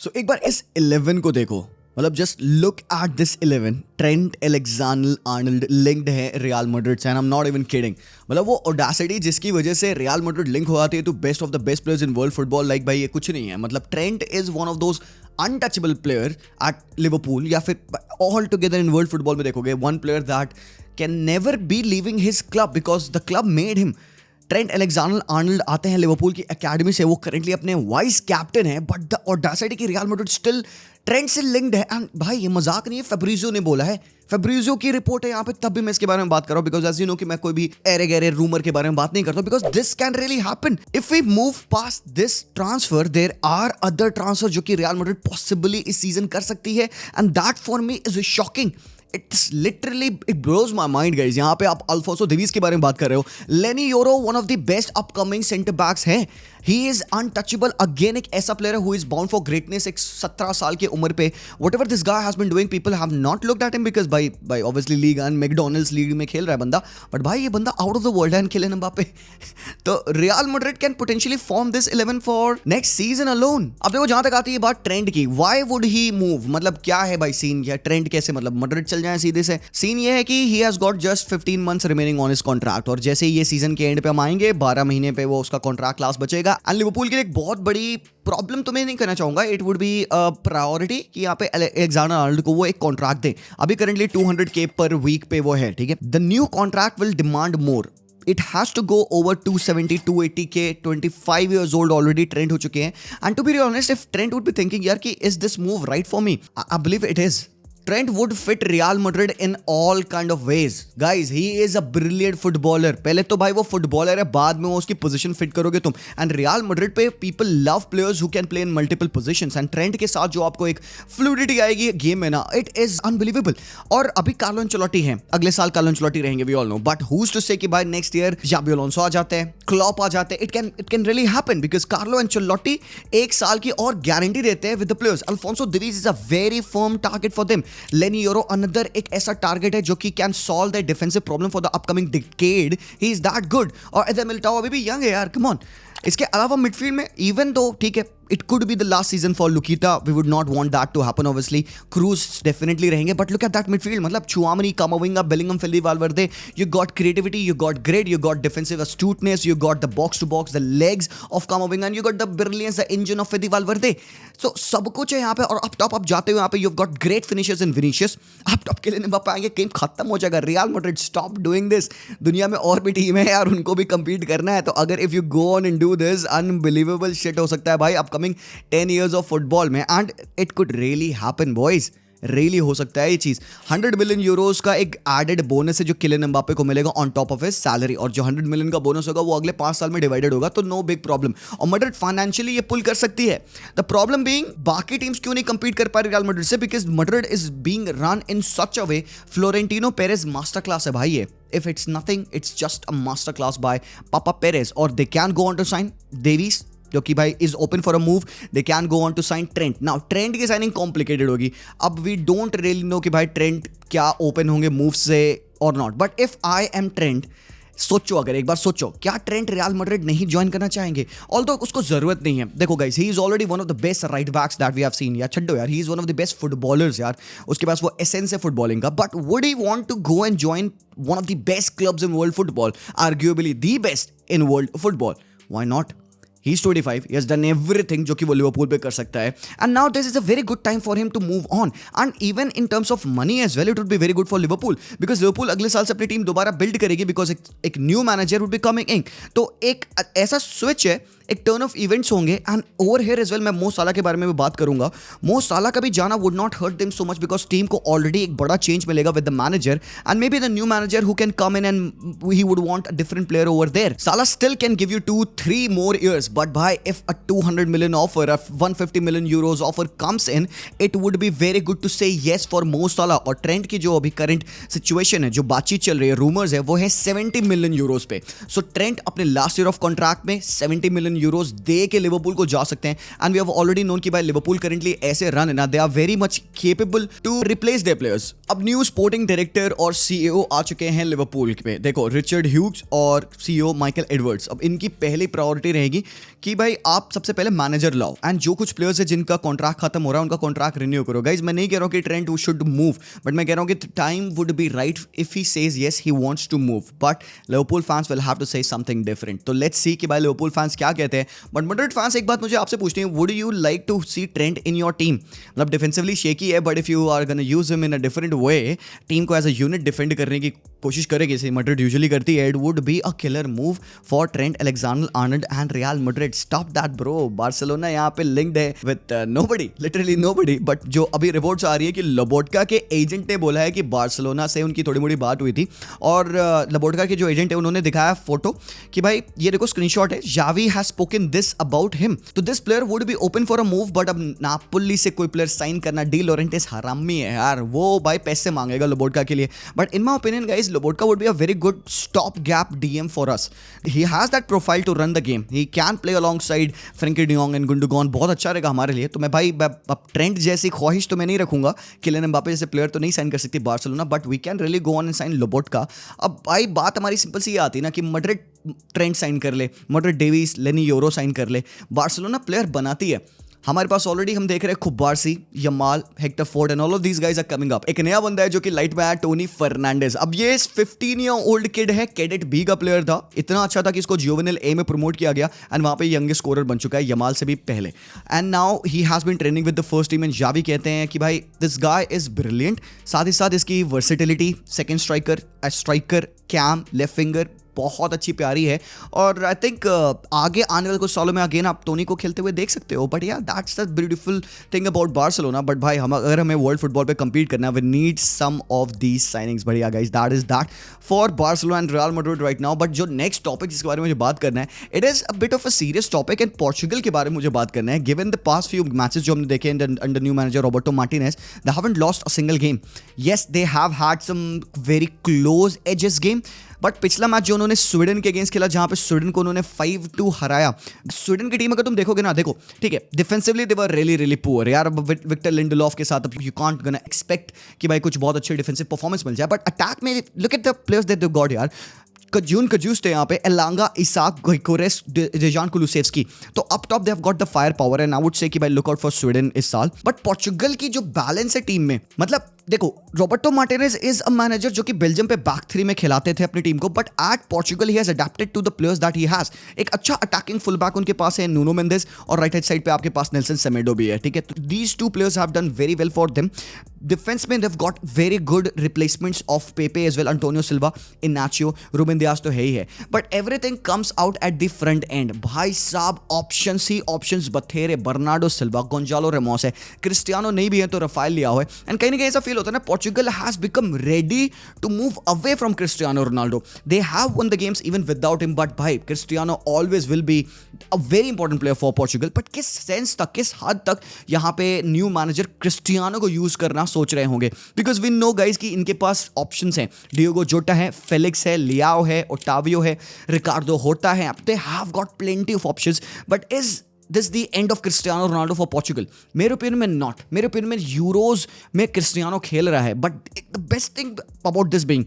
सो एक बार इस 11 को देखो, मतलब just look at this 11. Trent Alexander Arnold linked है रियल मैड्रिड से, and I am not even kidding. मतलब वो ऑडेसिटी जिसकी वजह से रियल मैड्रिड लिंक हो जाती है to best of the best players in world football, like भाई ये कुछ नहीं है. मतलब Trent is one of those untouchable player at Liverpool, या फिर all together in world football में देखोगे, one player that can never be leaving his club because the club made him. Trent Alexander Arnold आते हैं Liverpool की academy से, वो currently अपने वाइस कैप्टन है, बट द ऑडेसिटी की रियल मैड्रिड स्टिल ट्रेंट से लिंक्ड है. एंड भाई ये मजाक नहीं है, फेब्रिजियो ने बोला है, फेब्रिजियो की रिपोर्ट है यहाँ पे, तब भी मैं इसके बारे में बात कर रहा हूँ बिकॉज एज यू नो कि मैं कोई भी एरे गहरे रूमर के बारे में बात नहीं करता, because this can really happen if we move past this transfer. There are other transfer जो कि रियल मैड्रिड पॉसिबली इस सीजन कर सकती है, and that for me is shocking. It's literally, it blows my mind guys. यहाँ पे आप Alfonso Davis के बारे में बात कर रहे हो. Leny Yoro one of the best upcoming centre backs है. He is untouchable. अगेन एक ऐसा प्लेयर है who is bound for greatness. एक 17 साल की उम्र पे whatever this guy has been doing, people have not looked at him because भाई obviously league and McDonald's league में खेल रहा है बंदा, बट भाई ये बंदा आउट ऑफ द वर्ल्ड है एंड किलियन एम्बापे. तो real Madrid can potentially form this 11 for next season alone. अब देखो जहां तक आती है बात ट्रेंड की, व्हाई वुड ही मूव, मतलब क्या है भाई सीन, या ट्रेंड कैसे मतलब मैड्रिड चल जाए सीधे से. सीन ये है कि he has got just 15 months remaining on his contract, और जैसे ही ये सीजन के एंड पे हम आएंगे 12 महीने पे वो उसका कॉन्ट्रैक्ट लास्ट बचेगा. एंड लिवरपूल के लिए एक बहुत बड़ी प्रॉब्लम तो मैं नहीं करना चाहूंगा, इट वुड बी प्रायोरिटी कि यहाँ पे एलेक्जेंडर आर्नल्ड को वो एक कॉन्ट्रैक्ट दे. अभी करंटली 200K पर वीक पे वो है, ठीक है. The new contract will demand more. It has to go over 270, 280K. 25 years old already Trent हो चुके हैं. And to be honest, if Trent would be thinking यार कि is this move right for me? I believe it is. Trent would fit Real Madrid in all kind of ways. Guys, he is a brilliant footballer. पहले तो भाई वो footballer है, बाद में वो उसकी पोजीशन फिट करोगे तुम. एंड रियल मैड्रिड पे people love players who can play in multiple positions, and Trent के साथ जो आपको एक फ्लूइडिटी आएगी गेम में ना, इट इज अनबिलीवेबल. और अभी कार्लो एंचेलोटी है, अगले साल कार्लो एंचेलोटी रहेंगे, we all know, but who's to say कि भाई नेक्स्ट ईयर जाबी अलोंसो आ जाते हैं, क्लॉप आ जाते हैं. It can really happen because Carlo Ancelotti एक साल की और गारंटी देते हैं with the players. Alphonso Davies is a very firm target for them. Leny Yoro another एक ऐसा टारगेट है जो कि can solve the defensive problem for the upcoming decade. He is that good. और एडर मिलिटाओ अभी भी young है यार, कम ऑन. इसके अलावा मिडफील्ड में इवन दो ठीक है, it could be the last season for Lukita. We would not want that to happen obviously. Cruz definitely रहेंगे, but look at that midfield. मतलब Chouamani, Camavinga, Bellingham, Fede Valverde. You got creativity, you got grit, you got defensive astuteness, you got the box to box, the legs of Camavinga, and you got the brilliance, the engine of Fede Valverde. So सब कुछ है यहाँ पे. और up top आप जाते हो यहाँ पे, you've got great finishers in Vinicius. up top के लिए नहीं पाएंगे, गेम खत्म हो जाएगा. Real Madrid stop doing this. दुनिया में और भी टीम है यार, उनको भी compete करना है. तो अगर if you go on and do this, unbelievable shit हो सकता है भाई upcoming 10 years of football में. and it could really happen boys. really हो सकता है ये चीज. 100 मिलियन यूरोस का एक एडेड बोनस है जो किलियन एम्बापे को मिलेगा on top of his salary, और जो 100 मिलियन का बोनस होगा वो अगले 5 साल में डिवाइडेड होगा, तो नो बिग प्रॉब्लम. और मैड्रिड फाइनेंशियली ये पुल कर सकती है. द प्रॉब्लम बीइंग बाकी टीम्स क्यों नहीं कंपीट कर पा रही रियल मैड्रिड से, because Madrid is being run in such a way. Florentino Perez master class है भाई ये. If it's nothing, it's just a master class by Papa Perez. Or they can go on to sign Davies, जो कि भाई is open for a move. They can go on to sign Trent. Now Trent की signing complicated होगी. अब we don't really no कि भाई Trent क्या open होंगे मूव से और not. But if I am Trent, सोचो, अगर एक बार सोचो, क्या ट्रेंट रियल मैड्रिड नहीं ज्वाइन करना चाहेंगे? ऑल्दो उसको जरूरत नहीं है. देखो guys, he is already one of the best right backs that we have seen. यार छड्डो यार, he is one of the best footballers यार. उसके पास वो एसेंस है फुटबॉलिंग का. But would he want to go and join one of the best clubs in world football, arguably the best in world football? Why not? He's 25. He has done everything जो कि वो Liverpool पे कर सकता है. And now this is a very good time for him to move on. And even in terms of money as well, it would be very good for Liverpool. Because Liverpool अगले साल से अपनी team दोबारा build करेगी, because एक new manager would be coming in. तो एक ऐसा स्विच है, एक टर्न ऑफ इवेंट्स होंगे. And over here as well मैं मो साला के बारे में भी बात करूंगा. मो साला का भी जाना would not hurt them so much, because team को ऑलरेडी एक बड़ा चेंज मिलेगा with the manager, and maybe the new manager who can come in and he would want a different player over there. Salah still can give you 2-3 more years, but भाई if a 200 million offer, a 150 million euros offer comes in, it would be very good to say yes for Mo Salah. और Trent की जो अभी current situation है, जो बातचीत चल रही है, रूमर्स है, वो है 70 million euros पे. सो ट्रेंट अपने लास्ट ईयर ऑफ कॉन्ट्रैक्ट में 70 million यूरोज दे के लिवरपूल को जा सकते हैं, and we have already known कि भाई लिवरपूल करंटली ऐसे रन है ना, they are very much capable to replace their players. अब न्यू स्पोर्टिंग डायरेक्टर और सीईओ आ चुके हैं लिवरपूल पे। देखो रिचर्ड ह्यूग्स और सीईओ माइकल एडवर्ड्स। अब इनकी पहली प्रायोरिटी रहेगी कि भाई आप सबसे पहले मैनेजर लाओ, एंड जो कुछ प्लेयर्स है जिनका कॉन्ट्रैक्ट खत्म हो रहा है उनका कॉन्ट्रैक्ट रिन्यू करो। गाइज मैं नहीं कह रहा हूं कि ट्रेंट शुड मूव, बट मैं कह रहा हूं कि time would be right if he says yes he wants to move, but Liverpool fans will have to say something different. तो लेट्स सी कि भाई लिवरपूल फैंस क्या कहते हैं। बट मैड्रिड फैंस एक बात मुझे आपसे पूछनी है, would you like to see Trent in your team? मतलब डिफेंसिवली शेकी है, but if you are gonna use him in a different way, team को एज अ यूनिट डिफेंड करने की कोशिश करेगी जैसे मैड्रिड यूजुअली करती है, it would be a killer move for Trent Alexander Arnold and Real Madrid. Stop that bro. Barcelona यहाँ पे लिंक्ड है with nobody, literally nobody. But जो अभी रिपोर्ट्स आ रही है कि लोबोटका के एजेंट ने बोला है कि बार्सिलोना से उनकी थोड़ी मोड़ी बात हुई थी, और लोबोटका के जो एजेंट है उन्होंने दिखाया फोटो कि भाई ये देखो स्क्रीनशॉट है, Xavi has spoken this about him, तो this player would be open for a move. But अब नापोली से कोई प्लेयर साइन करना, डी लॉरेंटेस हरामी है यार, वो भाई पैसे मांगेगा लोबोटका के लिए। But in my opinion guys, Lobotka would be a very good stopgap DM for us. He has that profile to run the game. He can play alongside Frenkie de Jong and Gundogan. बहुत अच्छा रहेगा हमारे लिए। तो मैं भाई अब trend जैसी ख्वाहिश तो मैं नहीं रखूंगा, किलियन एम्बापे जैसे प्लेयर तो नहीं साइन कर सकती Barcelona, but we can really go on and sign Lobotka. अब भाई बात हमारी सिंपल सी ये आती है ना कि मैड्रिड ट्रेंड साइन कर ले, मैड्रिड डेविस, लेनी योरो साइन कर ले, बार्सिलोना प्लेयर बनाती है। हमारे पास ऑलरेडी हम देख रहे हैं Cubarsi, Yamal, Hector Fort and all of these guys are coming up. एक नया बंदा है जो कि लाइट में आया, टोनी फर्नांडेज। अब ये 15 ईयर ओल्ड किड है, कैडेट बी का प्लेयर था, इतना अच्छा था कि इसको जुवेनिल ए में प्रमोट किया गया, एंड वहां पे यंगेस्ट स्कोरर बन चुका है यमाल से भी पहले। And now he has been training with the first team, and Xavi कहते हैं कि भाई दिस गाय इज ब्रिलियंट। साथ ही साथ इसकी versatility, second striker, CAM, left winger बहुत अच्छी प्यारी है, और आई थिंक आगे आने वाले कुछ सालों में अगेन आप टोनी को खेलते हुए देख सकते हो। बट यार that's the beautiful thing about Barcelona. But भाई अगर हमें वर्ल्ड फुटबॉल पे compete करना है, we need some of these signings. बढ़िया guys, that is that for Barcelona and Real Madrid right now. But जो नेक्स्ट टॉपिक जिसके बारे में मुझे बात करना है, it is a bit of a serious topic, and Portugal के बारे में मुझे बात करना है। Given the past few matches जो हमने देखे under new manager Roberto Martinez, they haven't lost a single game. Yes, they have had some very close edges game, but पिछला मैच जो उन्होंने स्वीडन के अगेंस्ट खेला, जहां पे स्वीडन को उन्होंने 5-2 हराया। स्वीडन की टीम अगर तुम देखोगे ना, देखो ठीक है, defensively they were really poor यार। विक्टर लिंडलॉफ के साथ यू कांट गोना एक्सपेक्ट कि भाई कुछ बहुत अच्छी डिफेंसिव परफॉर्मेंस मिल जाए, बट अटैक में look at the players that they got यार। कजून कजूस थे यहाँ पे, एलांगा, इसाक, गोइकोरेस, डेजान कुलुसेव्स्की। तो up top they have got the fire power, and I would से कि भाई लुक आउट फॉर स्वीडन इस साल। बट पोर्चुगल की जो बैलेंस है टीम में, मतलब देखो Roberto Martinez is a manager जो कि बेल्जियम पे बैक थ्री में खिलाते थे अपनी टीम को, but at Portugal he has adapted to the players that he has. एक अच्छा अटैकिंग फुल बैक उनके पास है नुनो मेंडेस, और राइट हैंड साइड पे आपके पास नेल्सन सेमेडो भी है, ठीक है। तो these two players have done very well for them. Defence में they've got very good replacements of Pepe as well, Antonio Silva, Inacio, Ruben Dias तो है ही है, but everything comes out at the front end। भाई साहब options ही options बथेरे, Bernardo Silva, Gonzalo Ramos है, Cristiano नहीं भी है तो रफाइल लियाओ है, एंड कहीं ना कहीं ऐसा फील होता है ना, Portugal has become ready to move away from Cristiano Ronaldo. They have won the games even without him, but भाई Cristiano always will be a very important player for Portugal. But किस sense तक, किस हद तक यहाँ पे new manager Cristiano को use करना सोच रहे होंगे, बिकॉज वी नो गाइज कि इनके पास ऑप्शंस हैं, डियोगो जोटा है, फेलिक्स है, लियाओ है, ओटावियो है, रिकार्डो होता है, दे have got plenty of options. But is this the end of Cristiano Ronaldo for Portugal? मेरे ओपिनियन में नॉट। मेरे ओपिनियन में यूरोज में क्रिस्टियानो खेल रहा है, but the best thing about this being,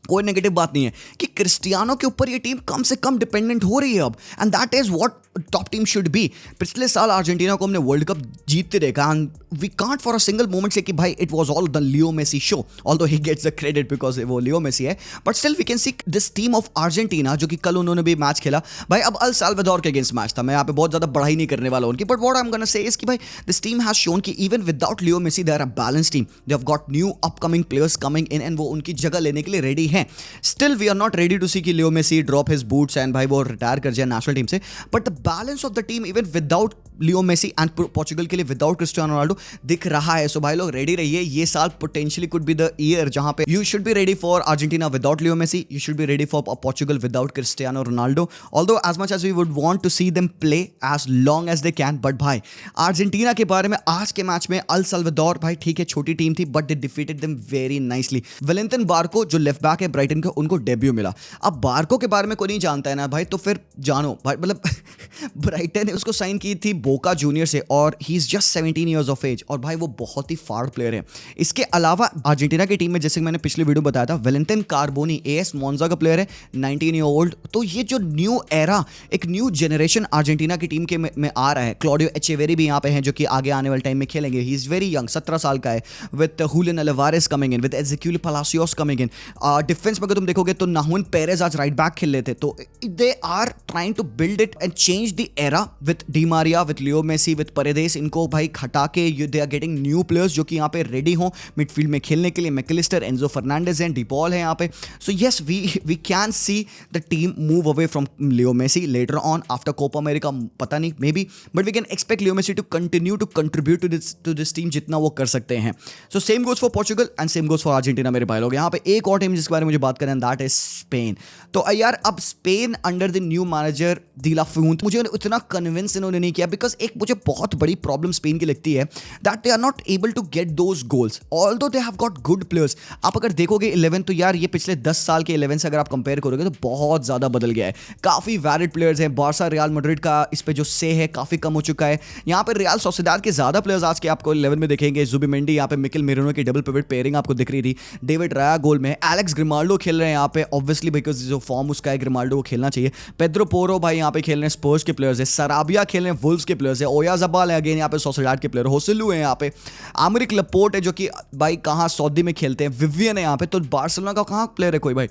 कोई नेगेटिव बात नहीं है कि क्रिस्टियानो के ऊपर ये टीम कम से कम डिपेंडेंट हो रही है अब, and that is what top team should be. पिछले साल अर्जेंटीना को हमने वर्ल्ड कप जीतते देखा, and we can't for a single moment say कि भाई it was all the Leo Messi show, although he gets the credit because वो Leo Messi है, but still we can see this team of Argentina, जो कि कल उन्होंने भी match खेला भाई। अब अल साल्वाडोर के अगेंस्ट मैच था, मैं यहाँ पे बहुत ज्यादा बढ़ाई नहीं करने वाला उनकी, but what I am gonna say is कि भाई दिस टीम हैज शोन कि even without Leo Messi they are a balance team, they have got new upcoming players coming in, and वो उनकी जगह लेने के लिए रेडी हैं। Still we are not ready to see कि Leo Messi drop his boots and भाई वो रिटायर कर जाए नेशनल टीम से, but the balance of the team even without Leo Messi and Portugal के लिए विदाउट क्रिस्टियानो रोनाल्डो दिख रहा है। सो भाई लोग रेडी रहिए, ये साल potentially could be the year जहां पे you should be ready for Argentina without Leo Messi, you should be ready for Portugal without Cristiano Ronaldo. Although as much as we would want to see them play as long as they can, but भाई Argentina के बारे में आज के match में El Salvador भाई ठीक है छोटी टीम थी, but they defeated them very nicely. Valentin बार्को जो लेफ्ट बैक है ब्राइटन के, उनको डेब्यू मिला। अब बार्को के बारे में कोई नहीं जानता है ना भाई, तो फिर जानो भाई, मतलब ब्राइटन ने उसको साइन की थी बोका जूनियर से और he is just 17 years of age, और भाई वो बहुत ही फाड़ प्लेयर है। इसके अलावा अर्जेंटीना की टीम में जैसे मैंने पिछले वीडियो बताया था, वेलेंटिन कार्बोनी AS मोन्जा का प्लेयर है, 19 ईयर ओल्ड। तो ये जो न्यू एरा, एक न्यू जनरेशन अर्जेंटीना की टीम के में आ रहा है। क्लॉडियो एचेवेरी भी यहाँ पे हैं जो कि आगे आने वाले टाइम में खेलेंगे। ही इज वेरी यंग, 17 साल का है, with Julian Alvarez coming in, with Exequiel Palacios coming in. Defence में अगर तुम देखोगे तो नाहुन पेरेज आज राइट बैक खेल रहे थे। तो they are trying to build it and change the era with Di Maria, with Leo Messi, with Paredes. इनको भाई हटा के they are getting new players जो कि यहाँ पे रेडी हो मिडफील्ड में खेलने के लिए। मैकलिस्टर, एंजो फर्नांडेज हैं, डिपॉल है यहाँ पे। So yes, we can see the team move away from Leo Messi later on after Copa America, पता नहीं, maybe, but we can expect Leo Messi to continue to contribute to this team जितना वो कर सकते हैं। So same goes for Portugal and same goes for Argentina मेरे भाई लोग। यहाँ पे एक और टीम जिसके बारे में मुझे बात करें, दैट इज स्पेन। तो यार अब Spain under the new manager de la Fuente, मुझे उतना कन्विंस इन्होंने नहीं किया, बिकॉज एक मुझे बहुत बड़ी प्रॉब्लम स्पेन की लगती है that they are not able to get those goals although they have got good players. आप अगर देखोगे 11, तो यार ये पिछले 10 साल के 11 से अगर आप कंपेयर करोगे तो बहुत ज्यादा बदल गया है। काफी वैलिड प्लेयर्स हैं। बार्सा, रियल मैड्रिड का इस पे जो से है काफी कम हो चुका है। यहाँ पे रियल सोसिएदाद के ज्यादा प्लेयर्स आज के आपको 11 में देखेंगे। जुबिमेंडी, यहाँ पे मिकेल मेरिनो की डबल पिवट पेयरिंग आपको दिख रही थी। डेविड राया गोल में, एलेक्स ग्रिमाल्डो खेल रहे हैं यहाँ पे, ऑब्वियसली बिकॉज जो फॉर्म उसका है ग्रिमाल्डो को खेलना चाहिए। पेड्रो पोरो भाई यहाँ पे खेल रहे हैं, स्पर्स के प्लेयर्स है। सराबिया खेल रहे हैं, वुल्व्स के प्लेयर्स है। ओयाज़ाबाल है अगेन यहाँ पे सोसिएदाद के प्लेयर। होसेलू है यहाँ पे। आमरिक लपोर्ट है जो कि भाई कहाँ सऊदी में खेलते हैं। विवियन है यहाँ पे। तो बार्सिलोना का कहाँ प्लेयर है कोई भाई।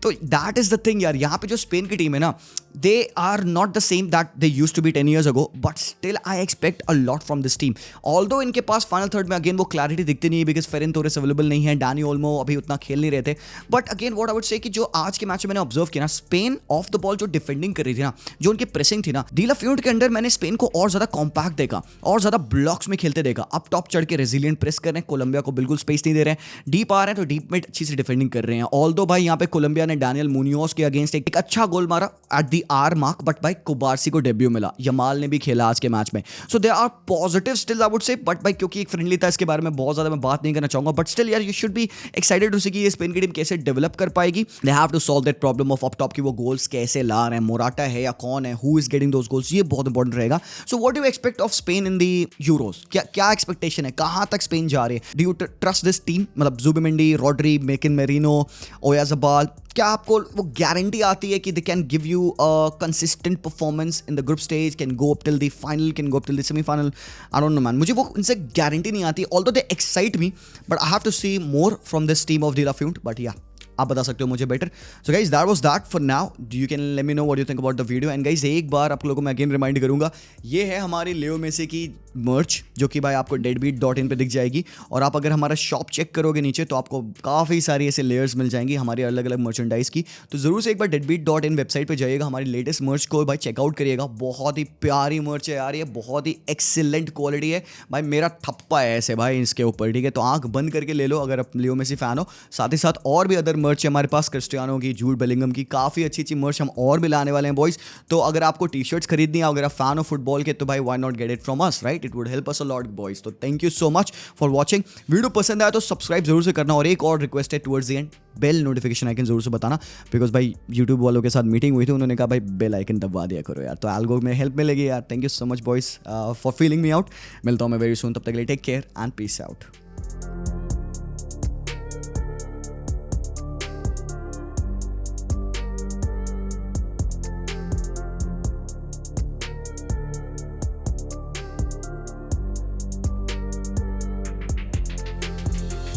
तो दैट इज द थिंग यार, यहाँ पे जो स्पेन की टीम है ना, they are not the same that they used to be 10 years ago, but still I expect a lot from this team. Although इनके पास फाइनल थर्ड में अगेन वो क्लैरिटी दिखती नहीं है, बिकॉज फेरन तोरेस अवेलेबल नहीं है, डानी ओल्मो अभी उतना खेल नहीं रहे थे। But again what I would से कि जो आज के मैच में मैंने ऑब्जर्व किया ना, स्पेन ऑफ द बॉल जो डिफेंडिंग कर रही थी ना, जो उनकी प्रेसिंग थी ना, डी ला फ्यूंट के अंडर मैंने स्पेन को और ज्यादा कॉम्पैक्ट देखा, और ज्यादा ब्लॉक्स में खेलते देखा। अप टॉप चढ़ के रेजिलियंट प्रेस कर रहे हैं, कोलंबिया को बिल्कुल स्पेस नहीं दे रहे हैं। डीप आ रहे हैं तो डीप में अच्छी सी डिफेंडिंग कर रहे हैं। ऑल्दो भाई यहाँ पे कोलंबिया ने डैनियल मुनियोस के अगेंस्ट एक अच्छा गोल मारा at the R mark, but भाई कुबार्सी को डेब्यू मिला। यमाल ने भी खेला आज के मैच में। So they are positive still I would say, but भाई क्योंकि एक फ्रेंडली था इसके बारे में बहुत ज्यादा मैं बात नहीं करना चाहूंगा, बट स्टिल यार you should be excited to see कि ये स्पेन की टीम कैसे डेवलप कर पाएगी। They have to solve that problem of up top की वो गोल्स कैसे ला रहे हैं, मोराटा है या कौन है, who is getting those goals, ये बहुत इंपॉर्टेंट रहेगा। So what do you expect of Spain in the Euros? क्या एक्सपेक्टेशन है, कहां तक स्पेन जा रही है? Do you trust this team? मतलब जुबिमेंडी, रॉड्री, मेकिन मेरिनो, ओयाज़ाबाल, क्या आपको वो गारंटी आती है कि they can give you a consistent performance in the group stage, can go up till the final, can go up till the semifinal? I don't know man, मुझे वो उनसे guarantee नहीं आती। Although they excite me, but I have to see more from this team of de la Fuente. But या आप बता सकते हो मुझे better. So guys that was that for now. You can let me know what you think about the video. And guys एक बार आप लोगों को मैं अगेन रिमाइंड करूंगा, ये है हमारी लियो मेसी की मर्च जो कि भाई आपको deadbeat.in पे दिख जाएगी। और आप अगर हमारा शॉप चेक करोगे नीचे तो आपको काफ़ी सारी ऐसे लेयर्स मिल जाएंगी हमारी अलग अलग मर्चेंडाइज की। तो ज़रूर से एक बार deadbeat.in वेबसाइट पे जाइएगा, हमारी लेटेस्ट मर्च को भाई चेकआउट करिएगा। बहुत ही प्यारी मर्च है यार, ये बहुत ही एक्सीलेंट क्वालिटी है भाई, मेरा थप्पा है ऐसे भाई इसके ऊपर, ठीक है। तो आंख बंद करके ले लो अगर आप लियो मेसी फैन हो। साथ ही साथ और भी अदर मर्च है हमारे पास, क्रिस्टियानो की, जूड बेलिंगम की, काफ़ी अच्छी अच्छी मर्च हम और भी लाने वाले हैं बॉयज़। तो अगर आपको टी शर्ट्स खरीदनी है, अगर आप फैन हो फुटबॉल के, तो भाई why not get it from us, right? It would help us a lot boys. तो thank you so much for watching. Video पसंद आया तो सब्सक्राइब जरूर से करना, और एक और रिक्वेस्ट है towards the end, bell notification icon जरूर से बताना, बिकॉज भाई यूट्यूब वालों के साथ मीटिंग हुई थी, उन्होंने कहा भाई बेल आइकन दबा दिया करो यार, तो एल्गो में हेल्प मिलेगी यार। Thank you so much boys for feeling me out. मिलता हूँ मैं वेरी सून, तब तक के लिए take care and peace out.